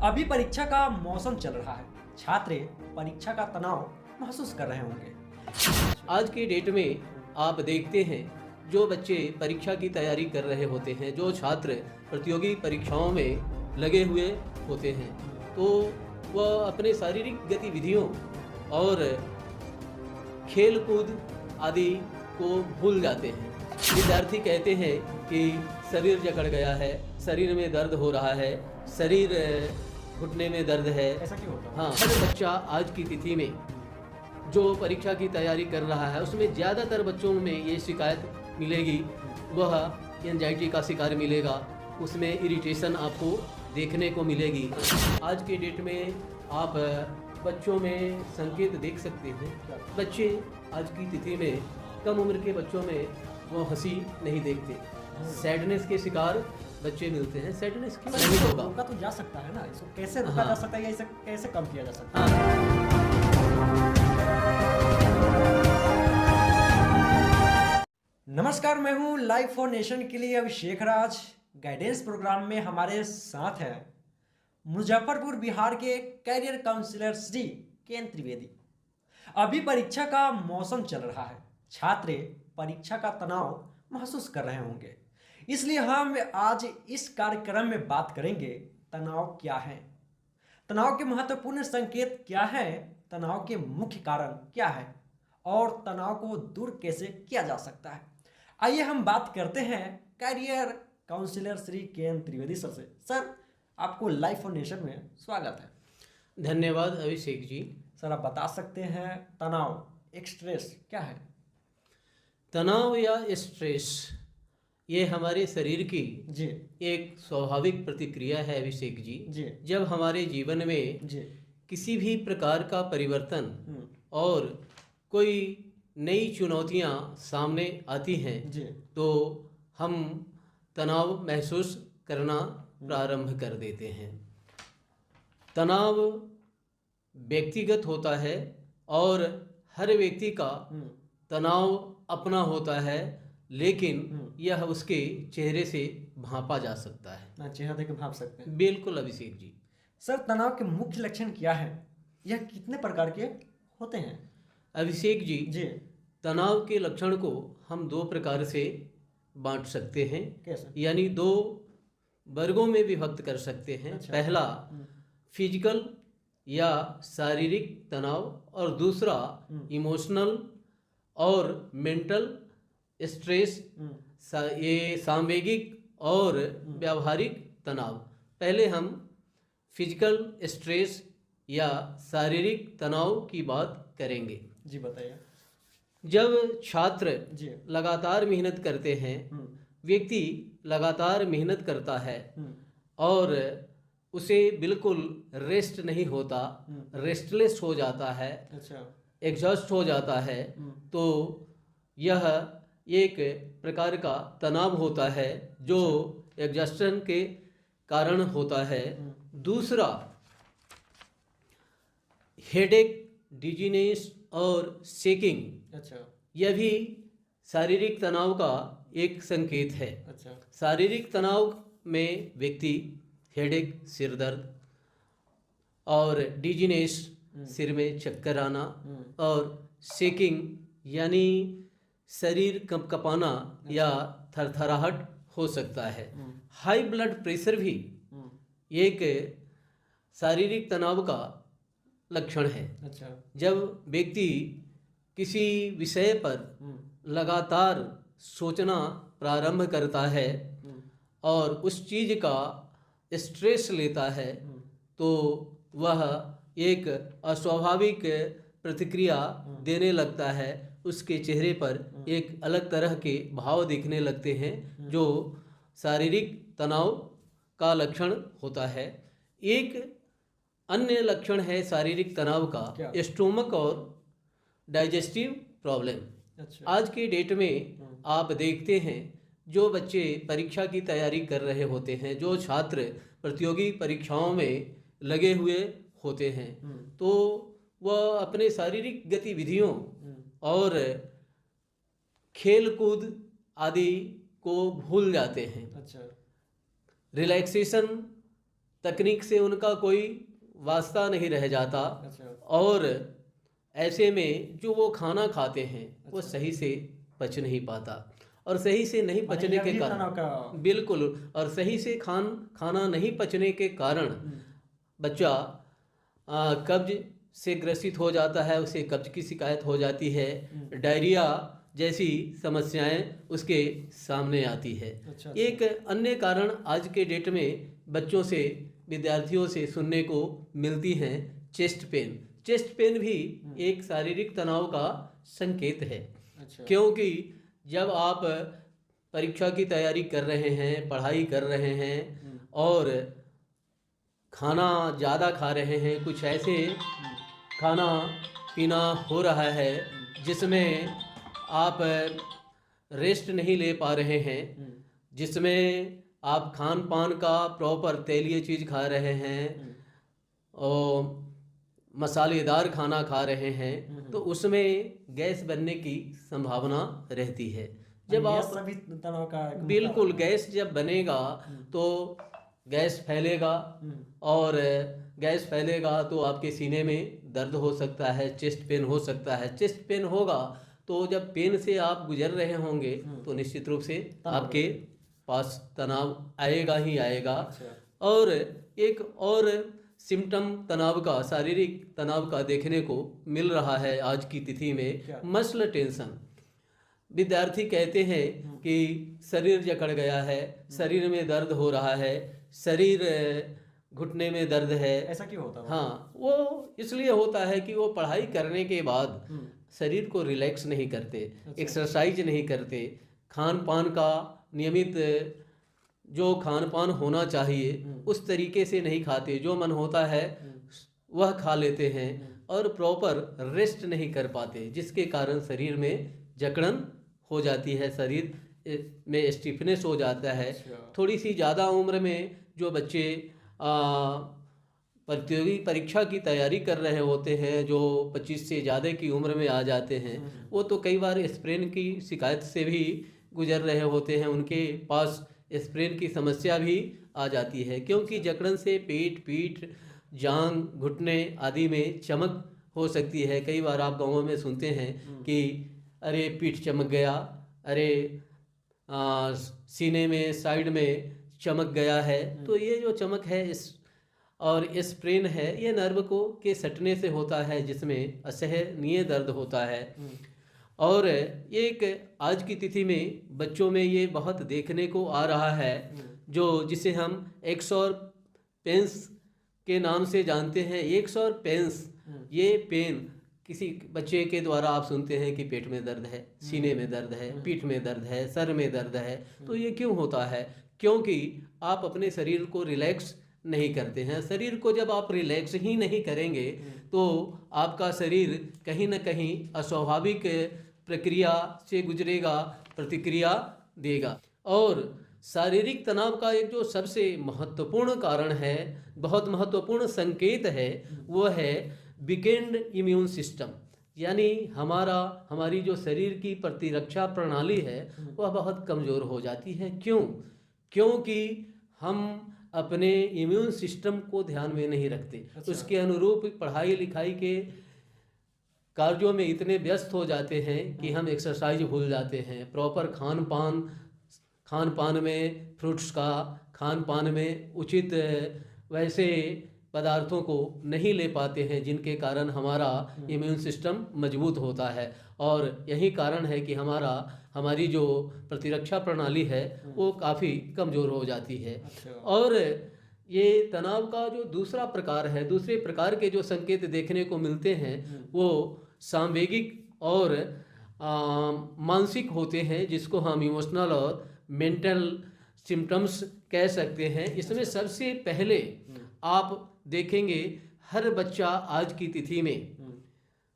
अभी परीक्षा का मौसम चल रहा है। छात्र परीक्षा का तनाव महसूस कर रहे होंगे। आज की डेट में आप देखते हैं जो बच्चे परीक्षा की तैयारी कर रहे होते हैं, जो छात्र प्रतियोगी परीक्षाओं में लगे हुए होते हैं, तो वह अपने शारीरिक गतिविधियों और खेल कूद आदि को भूल जाते हैं। विद्यार्थी कहते हैं कि शरीर जकड़ गया है, शरीर में दर्द हो रहा है, शरीर घुटने में दर्द है। ऐसा क्यों होता है? हाँ, हर बच्चा आज की तिथि में जो परीक्षा की तैयारी कर रहा है उसमें ज़्यादातर बच्चों में ये शिकायत मिलेगी, वह एंजाइटी का शिकार मिलेगा, उसमें इरिटेशन आपको देखने को मिलेगी। आज के डेट में आप बच्चों में संकेत देख सकते हैं। बच्चे आज की तिथि में कम उम्र के बच्चों में वो हंसी नहीं देखते, सैडनेस के शिकार बच्चे मिलते हैं। सैडनेस क्यों नहीं होगा? रोका तो जा सकता है ना, इसको कैसे रोका हाँ। जा सकता है या इसे कैसे कम किया जा सकता है? नमस्कार, मैं हूं लाइव फॉर नेशन के लिए अभिषेक राज। गाइडेंस प्रोग्राम में हमारे साथ है मुजफ्फरपुर बिहार के कैरियर काउंसलर श्री केन त्रिवेदी। अभी परीक्षा का मौसम चल रहा है। छात्र परीक्षा का तनाव महसूस कर रहे होंगे, इसलिए हम आज इस कार्यक्रम में बात करेंगे तनाव क्या है, तनाव के महत्वपूर्ण संकेत क्या है, तनाव के मुख्य कारण क्या है और तनाव को दूर कैसे किया जा सकता है। आइए हम बात करते हैं कैरियर काउंसलर श्री केन त्रिवेदी सर से। सर, आपको लाइफ फॉर नेशन में स्वागत है। धन्यवाद अभिषेक जी। सर, आप बता सकते हैं तनाव, एक स्ट्रेस क्या है? तनाव या स्ट्रेस ये हमारे शरीर की जी एक स्वाभाविक प्रतिक्रिया है अभिषेक जी। जी जब हमारे जीवन में जी किसी भी प्रकार का परिवर्तन हम्म, और कोई नई चुनौतियां सामने आती हैं जी तो हम तनाव महसूस करना प्रारंभ कर देते हैं। तनाव व्यक्तिगत होता है और हर व्यक्ति का हम्म, तनाव अपना होता है, लेकिन हम्म। यह उसके चेहरे से भांपा जा सकता है। ना चेहरा देख के भाप सकते हैं। बिल्कुल अभिषेक जी। सर, तनाव के मुख्य लक्षण क्या है? यह कितने प्रकार के होते हैं? अभिषेक जी, जी तनाव के लक्षण को हम दो प्रकार से बांट सकते हैं, कैसे? यानी दो वर्गों में विभक्त कर सकते हैं। अच्छा। पहला हम्म, फिजिकल या शारीरिक तनाव और दूसरा इमोशनल और मेंटल स्ट्रेस, ये सामवेगिक और व्यावहारिक तनाव। पहले हम फिजिकल स्ट्रेस या शारीरिक तनाव की बात करेंगे। जी बताइए। जब छात्र जी लगातार मेहनत करते हैं, व्यक्ति लगातार मेहनत करता है और उसे बिल्कुल रेस्ट नहीं होता, रेस्टलेस हो जाता है, अच्छा। एग्जॉस्ट हो जाता है, तो यह एक प्रकार का तनाव होता है जो एग्जॉस्टन के कारण होता है। दूसरा हेडेक, डिजीनेस और शेकिंग, अच्छा यह भी शारीरिक तनाव का एक संकेत है। अच्छा शारीरिक तनाव में व्यक्ति हेडेक, सिर दर्द, और डिजीनेस, सिर में चक्कर आना, और शेकिंग यानी शरीर कँपकँपाना या थरथराहट हो सकता है। हाई ब्लड प्रेशर भी एक शारीरिक तनाव का लक्षण है। अच्छा जब व्यक्ति किसी विषय पर लगातार सोचना प्रारंभ करता है और उस चीज़ का स्ट्रेस लेता है तो वह एक अस्वाभाविक प्रतिक्रिया देने लगता है। उसके चेहरे पर एक अलग तरह के भाव दिखने लगते हैं जो शारीरिक तनाव का लक्षण होता है। एक अन्य लक्षण है शारीरिक तनाव का क्या? स्टोमक और डाइजेस्टिव प्रॉब्लम। अच्छा आज के डेट में आप देखते हैं जो बच्चे परीक्षा की तैयारी कर रहे होते हैं, जो छात्र प्रतियोगी परीक्षाओं में लगे हुए होते हैं, तो वह अपने शारीरिक गतिविधियों और खेल कूद आदि को भूल जाते हैं। अच्छा रिलैक्सेशन तकनीक से उनका कोई वास्ता नहीं रह जाता, अच्छा। और ऐसे में जो वो खाना खाते हैं वो सही से पच नहीं पाता, और सही से नहीं माने पचने यह के भी कारण, तनाव का बिल्कुल, और सही से खाना नहीं पचने के कारण बच्चा कब्ज से ग्रसित हो जाता है, उसे कब्ज की शिकायत हो जाती है, डायरिया जैसी समस्याएं उसके सामने आती है। अच्छा। एक अन्य कारण आज के डेट में बच्चों से, विद्यार्थियों से सुनने को मिलती हैं, चेस्ट पेन। चेस्ट पेन भी एक शारीरिक तनाव का संकेत है। अच्छा। क्योंकि जब आप परीक्षा की तैयारी कर रहे हैं, पढ़ाई कर रहे हैं और खाना ज़्यादा खा रहे हैं, कुछ ऐसे खाना पीना हो रहा है जिसमें आप रेस्ट नहीं ले पा रहे हैं, जिसमें आप खान पान का प्रॉपर तेलीय चीज़ खा रहे हैं और मसालेदार खाना खा रहे हैं, तो उसमें गैस बनने की संभावना रहती है। जब माने यह आप सब भी तनाव का एक मुख्य बिल्कुल, कारण है। गैस जब बनेगा तो गैस फैलेगा, और गैस फैलेगा तो आपके सीने में दर्द हो सकता है, चेस्ट पेन हो सकता है। चेस्ट पेन होगा तो जब पेन से आप गुजर रहे होंगे तो निश्चित रूप से आपके पास तनाव आएगा ही आएगा। अच्छा। और एक और सिम्टम तनाव का, शारीरिक तनाव का देखने को मिल रहा है आज की तिथि में, मसल टेंशन। विद्यार्थी कहते हैं कि शरीर जकड़ गया है, शरीर में दर्द हो रहा है, शरीर घुटने में दर्द है। ऐसा क्यों होता है? हाँ, वो इसलिए होता है कि वो पढ़ाई करने के बाद शरीर को रिलैक्स नहीं करते, एक्सरसाइज नहीं करते, खान पान का नियमित जो खान पान होना चाहिए उस तरीके से नहीं खाते, जो मन होता है वह खा लेते हैं, और प्रॉपर रेस्ट नहीं कर पाते, जिसके कारण शरीर में जकड़न हो जाती है, शरीर में स्टिफनेस हो जाता है। थोड़ी सी ज़्यादा उम्र में जो बच्चे प्रतियोगी परीक्षा की तैयारी कर रहे होते हैं, जो 25 से ज़्यादा की उम्र में आ जाते हैं, वो तो कई बार स्प्रेन की शिकायत से भी गुजर रहे होते हैं, उनके पास स्प्रेन की समस्या भी आ जाती है, क्योंकि जकड़न से पेट, पीठ, जांग, घुटने आदि में चमक हो सकती है। कई बार आप गाँवों में सुनते हैं कि अरे पीठ चमक गया, अरे सीने में साइड में चमक गया है। तो ये जो चमक है और स्प्रेन है, ये नर्व को के सटने से होता है, जिसमें असहनीय दर्द होता है। और एक आज की तिथि में बच्चों में ये बहुत देखने को आ रहा है, जो जिसे हम एक्सॉर पेंस के नाम से जानते हैं। एक्सॉर पेंस, ये पेन किसी बच्चे के द्वारा आप सुनते हैं कि पेट में दर्द है, सीने में दर्द है, पीठ में दर्द है, सर में दर्द है। तो ये क्यों होता है? क्योंकि आप अपने शरीर को रिलैक्स नहीं करते हैं। शरीर को जब आप रिलैक्स ही नहीं करेंगे तो आपका शरीर कहीं ना कहीं अस्वाभाविक प्रक्रिया से गुजरेगा, प्रतिक्रिया देगा। और शारीरिक तनाव का एक जो सबसे महत्वपूर्ण कारण है, बहुत महत्वपूर्ण संकेत है, वो है वीकेंड इम्यून सिस्टम। यानी हमारी जो शरीर की प्रतिरक्षा प्रणाली है वह बहुत कमज़ोर हो जाती है। क्यों? क्योंकि हम अपने इम्यून सिस्टम को ध्यान में नहीं रखते। उसके अनुरूप पढ़ाई लिखाई के कार्यों में इतने व्यस्त हो जाते हैं कि हम एक्सरसाइज भूल जाते हैं। प्रॉपर खान पान में फ्रूट्स का, खान पान में उचित वैसे पदार्थों को नहीं ले पाते हैं, जिनके कारण हमारा इम्यून सिस्टम मजबूत होता है। और यही कारण है कि हमारी जो प्रतिरक्षा प्रणाली है वो काफ़ी कमज़ोर हो जाती है। और ये तनाव का जो दूसरा प्रकार है, दूसरे प्रकार के जो संकेत देखने को मिलते हैं वो सामवेगिक और मानसिक होते हैं, जिसको हम इमोशनल और मेंटल सिम्टम्स कह सकते हैं। इसमें सबसे पहले आप देखेंगे हर बच्चा आज की तिथि में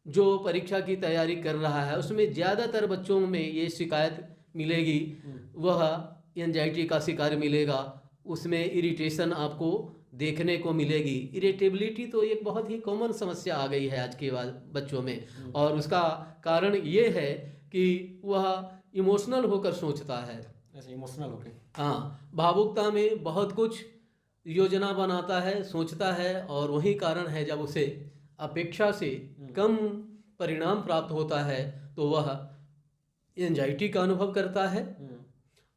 जो परीक्षा की तैयारी कर रहा है उसमें ज़्यादातर बच्चों में ये शिकायत मिलेगी, वह एंजाइटी का शिकार मिलेगा, उसमें इरिटेशन आपको देखने को मिलेगी। इरिटेबिलिटी तो एक बहुत ही कॉमन समस्या आ गई है आज के बच्चों में, और उसका कारण ये है कि वह इमोशनल होकर सोचता है। इमोशनल होकर, हाँ, भावुकता में बहुत कुछ योजना बनाता है, सोचता है, और वही कारण है जब उसे अपेक्षा से कम परिणाम प्राप्त होता है तो वह एंजाइटी का अनुभव करता है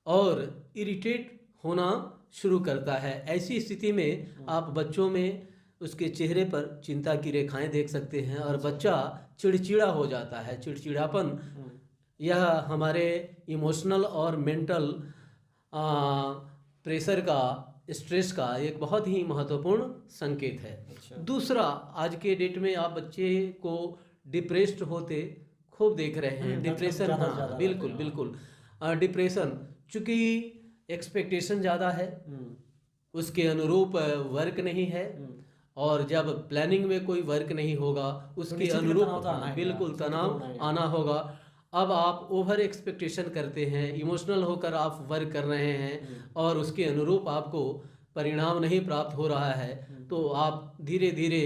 और इरिटेट होना शुरू करता है। ऐसी स्थिति में आप बच्चों में उसके चेहरे पर चिंता की रेखाएं देख सकते हैं और बच्चा चिड़चिड़ा हो जाता है। चिड़चिड़ापन यह हमारे इमोशनल और मेंटल प्रेशर का, स्ट्रेस का एक बहुत ही महत्वपूर्ण संकेत है। दूसरा, आज के डेट में आप बच्चे को डिप्रेस्ड होते खूब देख रहे हैं। डिप्रेशन, हाँ बिल्कुल बिल्कुल, डिप्रेशन, चूँकि एक्सपेक्टेशन ज़्यादा है, उसके अनुरूप वर्क नहीं है, और जब प्लानिंग में कोई वर्क नहीं होगा उसके अनुरूप बिल्कुल तनाव आना होगा। अब आप ओवर एक्सपेक्टेशन करते हैं, इमोशनल होकर आप वर्क कर रहे हैं और उसके अनुरूप आपको परिणाम नहीं प्राप्त हो रहा है, तो आप धीरे धीरे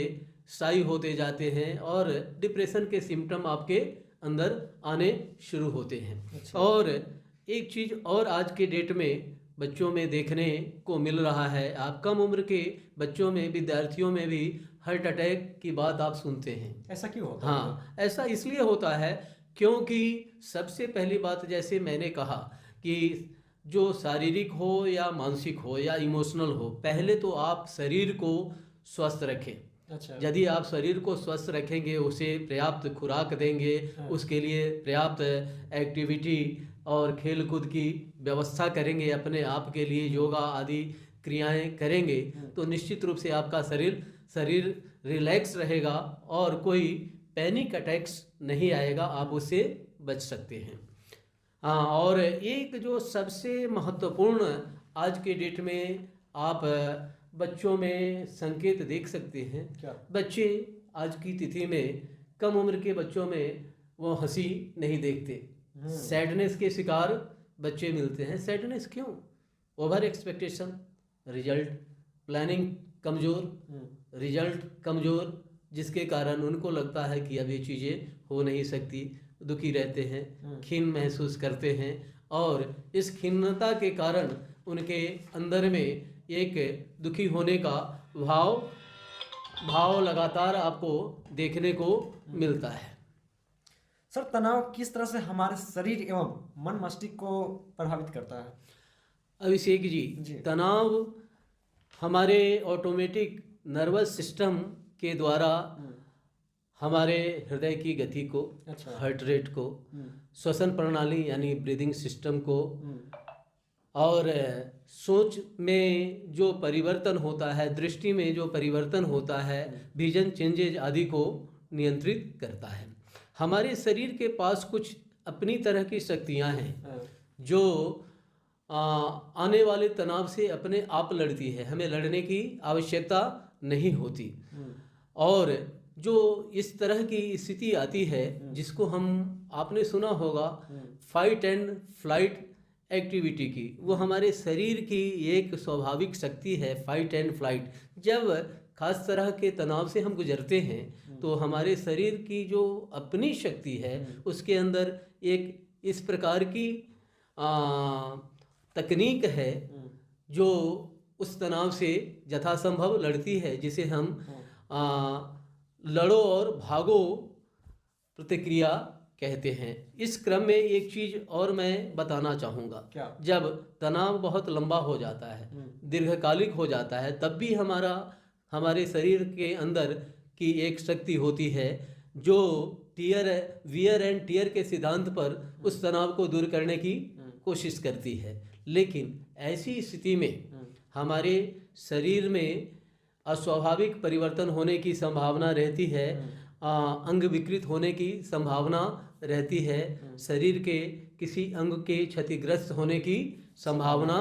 साई होते जाते हैं और डिप्रेशन के सिम्टम आपके अंदर आने शुरू होते हैं। और एक चीज़ और आज के डेट में बच्चों में देखने को मिल रहा है, आप कम उम्र के बच्चों में, विद्यार्थियों में भी हार्ट अटैक की बात आप सुनते हैं। ऐसा क्यों होता है? हाँ, ऐसा इसलिए होता है क्योंकि सबसे पहली बात, जैसे मैंने कहा कि जो शारीरिक हो या मानसिक हो या इमोशनल हो, पहले तो आप शरीर को स्वस्थ रखें। अच्छा। यदि आप शरीर को स्वस्थ रखेंगे, उसे पर्याप्त खुराक देंगे, उसके लिए पर्याप्त एक्टिविटी और खेल कूद की व्यवस्था करेंगे, अपने आप के लिए योगा आदि क्रियाएं करेंगे, तो निश्चित रूप से आपका शरीर रिलैक्स रहेगा और कोई पैनिक अटैक्स नहीं आएगा, आप उससे बच सकते हैं। हाँ, और एक जो सबसे महत्वपूर्ण आज के डेट में आप बच्चों में संकेत देख सकते हैं। क्या? बच्चे आज की तिथि में, कम उम्र के बच्चों में वो हंसी नहीं देखते, सैडनेस के शिकार बच्चे मिलते हैं। सैडनेस क्यों? ओवर एक्सपेक्टेशन, रिजल्ट, प्लानिंग कमज़ोर, रिजल्ट कमज़ोर, जिसके कारण उनको लगता है कि अब ये चीज़ें हो नहीं सकती, दुखी रहते हैं, खीन महसूस करते हैं, और इस खिन्नता के कारण उनके अंदर में एक दुखी होने का भाव लगातार आपको देखने को मिलता है। सर, तनाव किस तरह से हमारे शरीर एवं मन मस्तिष्क को प्रभावित करता है? अभिषेक जी, तनाव हमारे ऑटोमेटिक नर्वस सिस्टम के द्वारा हमारे हृदय की गति को, हार्ट रेट को, श्वसन प्रणाली यानी ब्रीदिंग सिस्टम को, और सोच में जो परिवर्तन होता है, दृष्टि में जो परिवर्तन होता है, विजन चेंजेज आदि को नियंत्रित करता है। हमारे शरीर के पास कुछ अपनी तरह की शक्तियां हैं जो आने वाले तनाव से अपने आप लड़ती है, हमें लड़ने की आवश्यकता नहीं होती। और जो इस तरह की स्थिति आती है जिसको आपने सुना होगा फाइट एंड फ्लाइट एक्टिविटी की, वो हमारे शरीर की एक स्वाभाविक शक्ति है, फाइट एंड फ्लाइट। जब खास तरह के तनाव से हम गुजरते हैं तो हमारे शरीर की जो अपनी शक्ति है उसके अंदर एक इस प्रकार की तकनीक है जो उस तनाव से यथासंभव लड़ती है, जिसे हम लड़ो और भागो प्रतिक्रिया कहते हैं। इस क्रम में एक चीज़ और मैं बताना चाहूँगा। क्या? जब तनाव बहुत लंबा हो जाता है, दीर्घकालिक हो जाता है, तब भी हमारे शरीर के अंदर की एक शक्ति होती है जो वियर एंड टियर के सिद्धांत पर उस तनाव को दूर करने की कोशिश करती है। लेकिन ऐसी स्थिति में हमारे शरीर में अस्वाभाविक परिवर्तन होने की संभावना रहती है, अंग विकृत होने की संभावना रहती है, शरीर के किसी अंग के क्षतिग्रस्त होने की संभावना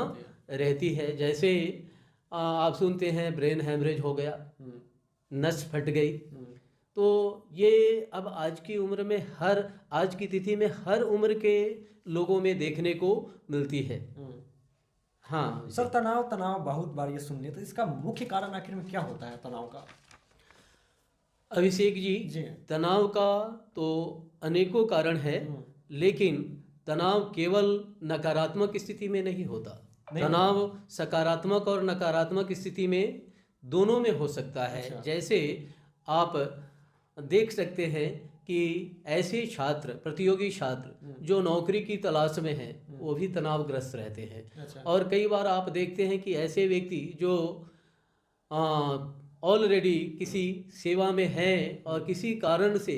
रहती है। जैसे आप सुनते हैं ब्रेन हैमरेज हो गया, नस फट गई, तो ये अब आज की उम्र में आज की तिथि में हर उम्र के लोगों में देखने को मिलती है। हाँ सर, तनाव बहुत बार ये सुनने, तो इसका मुख्य कारण आखिर में क्या होता है तनाव का? अभिषेक जी, तनाव का तो अनेकों कारण है, लेकिन तनाव केवल नकारात्मक स्थिति में नहीं होता। नहीं तनाव सकारात्मक और नकारात्मक स्थिति में दोनों में हो सकता है। अच्छा। जैसे आप देख सकते हैं कि ऐसे छात्र, प्रतियोगी छात्र जो नौकरी की तलाश में हैं, वो भी तनावग्रस्त रहते हैं। अच्छा। और कई बार आप देखते हैं कि ऐसे व्यक्ति जो ऑलरेडी किसी सेवा में हैं और किसी कारण से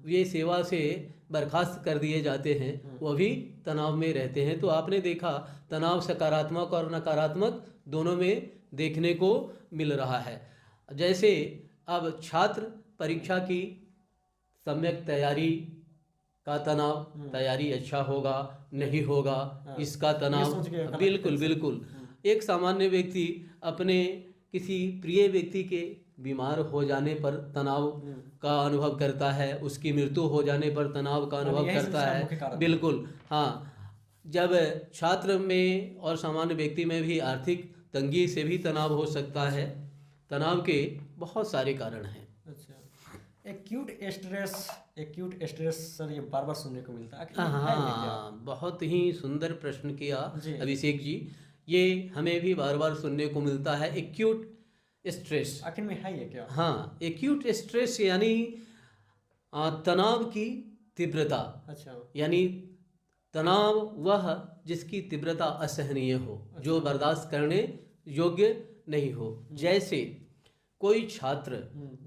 वे सेवा से बर्खास्त कर दिए जाते हैं, वो भी तनाव में रहते हैं। तो आपने देखा तनाव सकारात्मक और नकारात्मक दोनों में देखने को मिल रहा है। जैसे अब छात्र परीक्षा की सम्यक तैयारी का तनाव, तैयारी अच्छा होगा नहीं होगा इसका तनाव, सोच के बिल्कुल बिल्कुल। एक सामान्य व्यक्ति अपने किसी प्रिय व्यक्ति के बीमार हो जाने पर तनाव का अनुभव करता है, उसकी मृत्यु हो जाने पर तनाव का अनुभव यही करता सबसे मुख्य है। कारण है। बिल्कुल हाँ। जब छात्र में और सामान्य व्यक्ति में भी आर्थिक तंगी से भी तनाव हो सकता है। तनाव के बहुत सारे कारण हैं। अच्छा, एक्यूट स्ट्रेस सर, ये बार बार सुनने को मिलता है, आखिर है ये क्या? हाँ, बहुत ही सुंदर प्रश्न किया जी। अभिषेक जी। ये हमें भी बार बार सुनने को मिलता है, एक्यूट स्ट्रेस। आखिर में है ये क्या? हाँ, एक्यूट स्ट्रेस यानी तनाव की तीव्रता, अच्छा। यानी तनाव वह जिसकी तीव्रता असहनीय हो, जो बर्दाश्त करने योग्य नहीं हो। जैसे कोई छात्र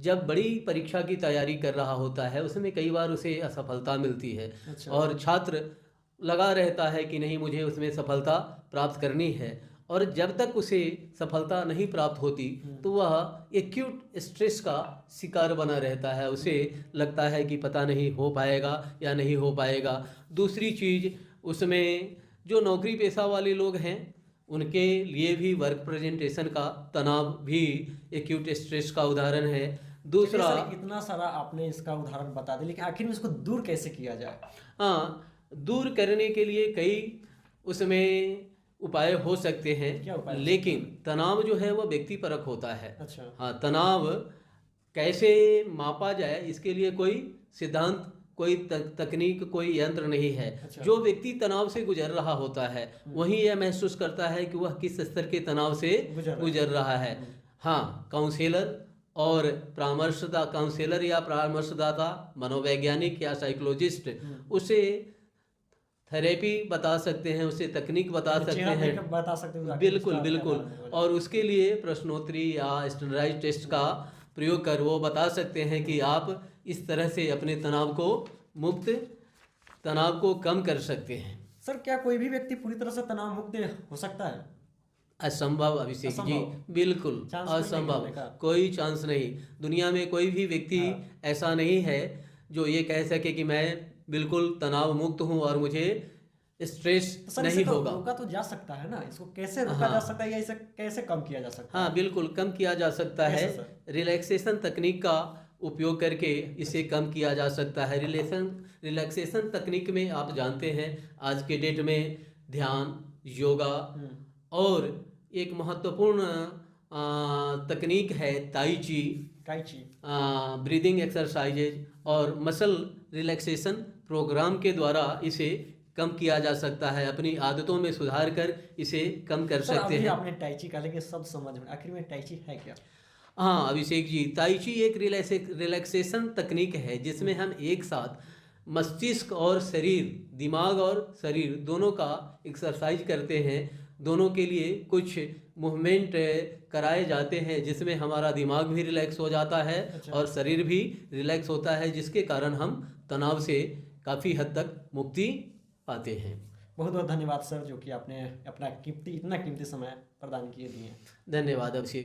जब बड़ी परीक्षा की तैयारी कर रहा होता है, उसमें कई बार उसे असफलता मिलती है। अच्छा। और छात्र लगा रहता है कि नहीं, मुझे उसमें सफलता प्राप्त करनी है, और जब तक उसे सफलता नहीं प्राप्त होती तो वह एक्यूट स्ट्रेस का शिकार बना रहता है। उसे लगता है कि पता नहीं हो पाएगा या नहीं हो पाएगा। दूसरी चीज़, उसमें जो नौकरी पेशा वाले लोग हैं उनके लिए भी वर्क प्रेजेंटेशन का तनाव भी एक्यूट स्ट्रेस का उदाहरण है। दूसरा, चलिए सर, इतना सारा आपने इसका उदाहरण बता दिया, लेकिन आखिर में इसको दूर कैसे किया जाए? हाँ, दूर करने के लिए कई उसमें उपाय हो सकते हैं। क्या उपाय हो लेकिन तनाव जो है वो व्यक्ति परक होता है। अच्छा। हाँ, तनाव कैसे मापा जाए इसके लिए कोई सिद्धांत, कोई तकनीक, कोई यंत्र नहीं है। अच्छा। जो व्यक्ति तनाव से गुजर रहा होता है वही यह महसूस करता है कि वह किस स्तर के तनाव से गुजर रहा है। हाँ, काउंसलर और काउंसलर या परामर्शदाता, मनोवैज्ञानिक या साइकोलॉजिस्ट उसे थेरेपी बता सकते हैं, उसे तकनीक बता सकते हैं। बता सकते हैं। बिल्कुल बिल्कुल। और उसके लिए प्रश्नोत्तरी या स्टैंडर्डाइज्ड टेस्ट का प्रयोग कर वो बता सकते हैं कि आप इस तरह से अपने तनाव को कम कर सकते हैं। सर, क्या कोई भी व्यक्ति पूरी तरह से तनाव मुक्त हो सकता है? असंभव अभिषेक जी, बिल्कुल असंभव, कोई चांस नहीं। दुनिया में कोई भी व्यक्ति ऐसा नहीं है जो ये कह सके कि मैं बिल्कुल तनाव मुक्त हूँ और मुझे स्ट्रेस नहीं होगा। रोका तो जा सकता है ना, इसको कैसे रोका जा सकता है या इसे कैसे कम किया जा सकता है? हाँ, बिल्कुल कम किया जा सकता है। रिलैक्सेशन तकनीक का उपयोग करके इसे कम किया जा सकता है। रिलैक्सेशन तकनीक में आप जानते हैं आज के डेट में ध्यान, योगा और एक महत्वपूर्ण तकनीक है ताई ची, ब्रीदिंग एक्सरसाइजेज और मसल रिलैक्सेशन प्रोग्राम के द्वारा इसे कम किया जा सकता है। अपनी आदतों में सुधार कर इसे कम कर सकते हैं। आपने टाई ची कहा, लेकिन सब समझ में, आखिर में टाई ची है क्या? हाँ अभिषेक जी, ताई ची एक रिलैक्सेशन तकनीक है जिसमें हम एक साथ मस्तिष्क और शरीर, दिमाग और शरीर दोनों का एक्सरसाइज करते हैं। दोनों के लिए कुछ मूवमेंट कराए जाते हैं जिसमें हमारा दिमाग भी रिलैक्स हो जाता है और शरीर भी रिलैक्स होता है, जिसके कारण हम तनाव से काफ़ी हद तक मुक्ति पाते हैं। बहुत बहुत धन्यवाद सर, जो कि आपने अपना इतना कीमती समय प्रदान किए दिए। धन्यवाद अभिषेक।